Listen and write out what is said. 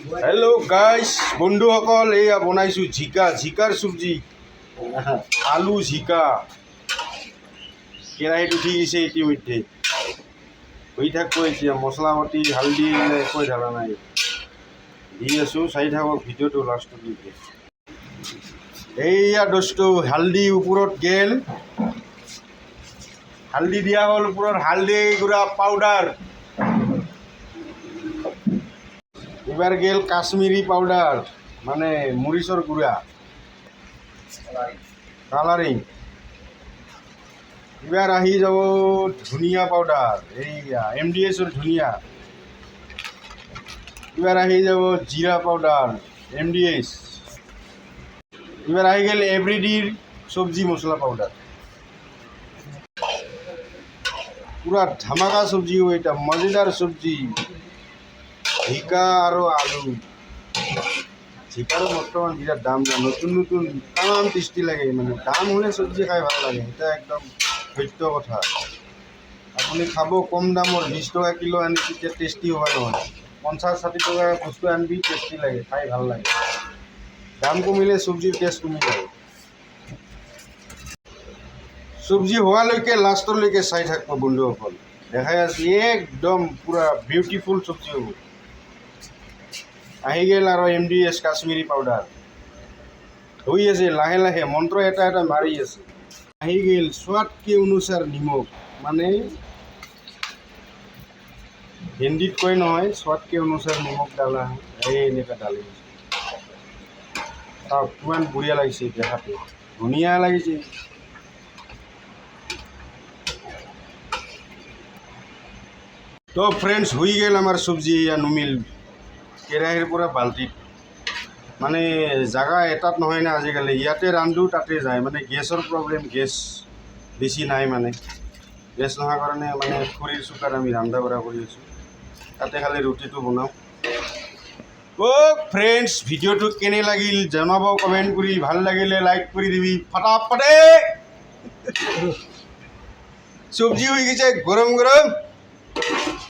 Hello' guys বন্ধুসকল, এয়া বনাইছোঁ জিকাৰ চব্জি, আলু জিকা। কেৰাহীত উঠি গৈছে ইতিমধ্যে, হৈ থাকিব। এতিয়া মছলা পাতি হালধি একোৱে ঢালা নাই, দি আছোঁ। চাই থাকক ভিডিঅ'টো লাষ্টলৈকে। এইয়া দোস্তটো হালধি ওপৰত গেল, হালধি দিয়া হ'ল ওপৰত, হালধি গুড়া পাউডাৰ। এবাৰ গেল কাশ্মীৰি পাউডাৰ, মানে মৰিচৰ গুঁড়া, কালাৰিং। এবাৰ আহি যাব ধনিয়া পাউডাৰ, এইয়া MDSৰ ধনিয়া। এবার আহি যাব জিরা পাউডার, MDS। এবার আহি গেল এভরিডির সবজি মশলা পাউডার। পুরা ধামাকা সবজি, এটা মজাদার সবজি। জিকা আৰু আলু। জিকাৰো বৰ্তমান বিৰাট দাম, নতুন নতুন তামাম টেষ্টি লাগে। মানে দাম হ'লে চব্জি খাই ভাল লাগে, এটা একদম সত্য কথা। আপুনি খাব কম দামৰ 20 টকা কিলো আনি, তেতিয়া টেষ্টি হয় নহয়। 50-60 টকাৰ বস্তু আনবি, টেষ্টি লাগে, খাই ভাল লাগে। দাম কমিলে চব্জিৰ টেষ্ট কমি যায়। চব্জি হোৱালৈকে লাষ্টলৈকে চাই থাকিব বন্ধুসকল, দেখাই আছোঁ। একদম পূৰা বিউটিফুল চব্জি হ'ব। আহি গেল আৰু MDS কাশ্মীৰী পাউডাৰ, হৈ আছে লাহে লাহে, মন্ত্ৰ এটা এটা মাৰি আছে। আহি গেল সোৱাদকে অনুসাৰ নিমখ, মানে হিন্দীত কয় নহয়, সোৱাদকে অনুসাৰ নিমখ ডালা। এই এনেকুৱা ডালি দিছে, চাওক কিমান বঢ়িয়া লাগিছে দেখাটো, ধুনীয়া লাগিছে। তো ফ্ৰেণ্ডছ, হৈ গেল আমাৰ চব্জি। এয়া নুমিল কেৰাহীৰ পৰা বাল্টিত, মানে জাগা এটাত নহয় না আজিকালি, ইয়াতে ৰান্ধো তাতে যায়। মানে গেছৰ প্ৰব্লেম, গেছ বেছি নাই। মানে গেছ নোহোৱাৰ কাৰণে মানে খৰিৰ চুকাত আমি ৰন্ধা বঢ়া কৰি আছোঁ। তাতে খালি ৰুটিটো বনাওঁ। ফ্ৰেণ্ডছ, ভিডিঅ'টো কেনে লাগিল জনাব কমেণ্ট কৰি। ভাল লাগিলে লাইক কৰি দিবি ফটাফটে। চব্জি হৈ গৈছে গৰম গৰম।